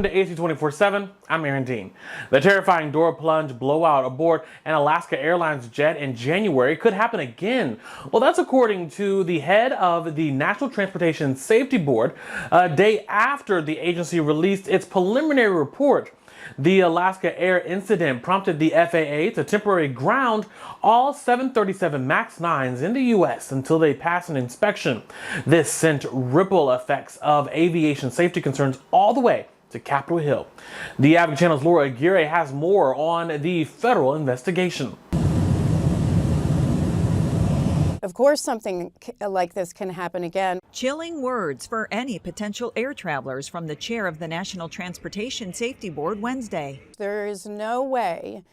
to AC 24/7. I'm Aaron Dean. The terrifying door plunge blowout aboard an Alaska Airlines jet in January could happen again. Well, that's according to the head of the National Transportation Safety Board, a day after the agency released its preliminary report. The Alaska Air incident prompted the FAA to temporarily ground all 737 MAX 9s in the U.S. until they pass an inspection. This sent ripple effects of aviation safety concerns all the way to Capitol Hill. The Advocate Channel's Laura Aguirre has more on the federal investigation. Of course, something like this can happen again. Chilling words for any potential air travelers from the chair of the National Transportation Safety Board Wednesday. There is no way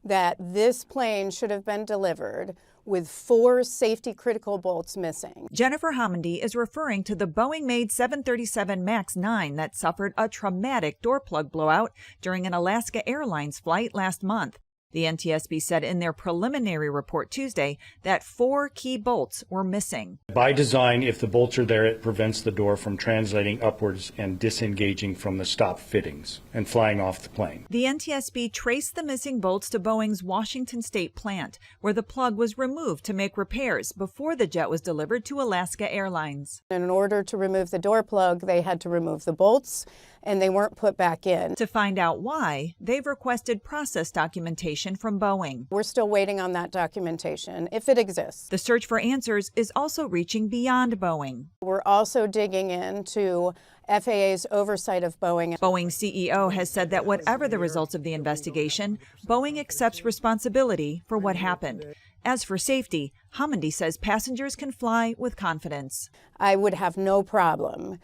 that this plane should have been delivered with 4 safety-critical bolts missing. Jennifer Homendy is referring to the Boeing-made 737 MAX 9 that suffered a traumatic door plug blowout during an Alaska Airlines flight last month. The NTSB said in their preliminary report Tuesday that 4 key bolts were missing. By design, if the bolts are there, it prevents the door from translating upwards and disengaging from the stop fittings and flying off the plane. The NTSB traced the missing bolts to Boeing's Washington State plant, where the plug was removed to make repairs before the jet was delivered to Alaska Airlines. In order to remove the door plug, they had to remove the bolts, and they weren't put back in. To find out why, they've requested process documentation from Boeing. We're still waiting on that documentation, if it exists. The search for answers is also reaching beyond Boeing. We're also digging into FAA's oversight of Boeing. Boeing's CEO has said that whatever the results of the investigation, Boeing accepts responsibility for what happened. As for safety, Homendy says passengers can fly with confidence. I would have no problem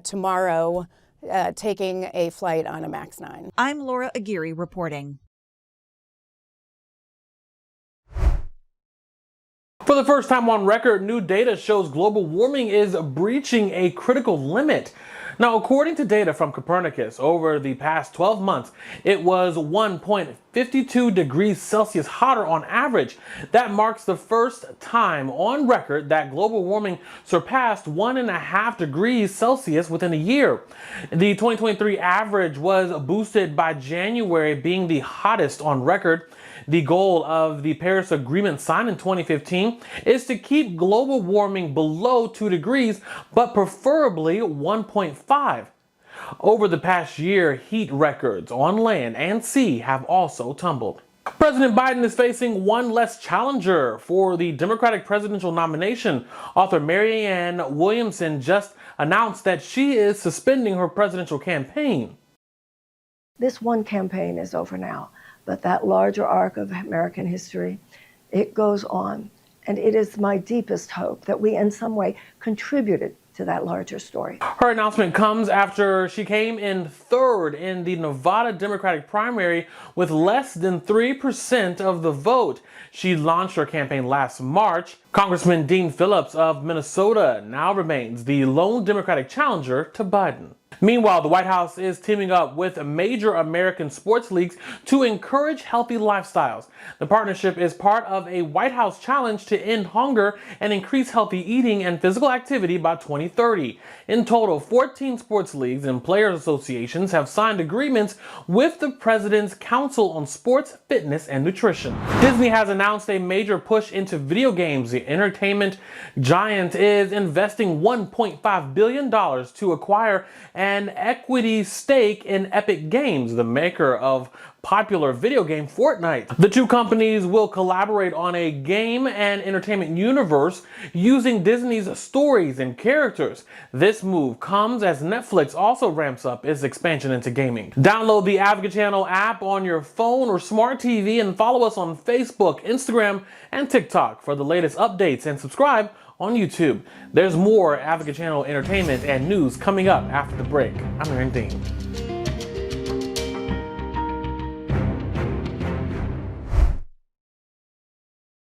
tomorrow taking a flight on a MAX 9. I'm Laura Aguirre reporting. For the first time on record, new data shows global warming is breaching a critical limit. Now, according to data from Copernicus, over the past 12 months, it was 1.52 degrees Celsius hotter on average. That marks the first time on record that global warming surpassed 1.5 degrees Celsius within a year. The 2023 average was boosted by January being the hottest on record. The goal of the Paris Agreement signed in 2015 is to keep global warming below 2 degrees, but preferably 1.5. Over the past year, heat records on land and sea have also tumbled. President Biden is facing one less challenger for the Democratic presidential nomination. Author Marianne Williamson just announced that she is suspending her presidential campaign. This one campaign is over now. But that larger arc of American history, it goes on. And it is my deepest hope that we in some way contributed to that larger story. Her announcement comes after she came in third in the Nevada Democratic primary with less than 3% of the vote. She launched her campaign last March. Congressman Dean Phillips of Minnesota now remains the lone Democratic challenger to Biden. Meanwhile, the White House is teaming up with major American sports leagues to encourage healthy lifestyles. The partnership is part of a White House challenge to end hunger and increase healthy eating and physical activity by 2030. In total, 14 sports leagues and players associations have signed agreements with the President's Council on Sports, Fitness, and Nutrition. Disney has announced a major push into video games. The entertainment giant is investing $1.5 billion to acquire an equity stake in Epic Games, the maker of popular video game Fortnite. The two companies will collaborate on a game and entertainment universe using Disney's stories and characters. This move comes as Netflix also ramps up its expansion into gaming. Download the Advocate Channel app on your phone or smart TV and follow us on Facebook, Instagram, and TikTok for the latest updates, and subscribe on YouTube. There's more Advocate Channel entertainment and news coming up after the break. I'm Aaron Dean.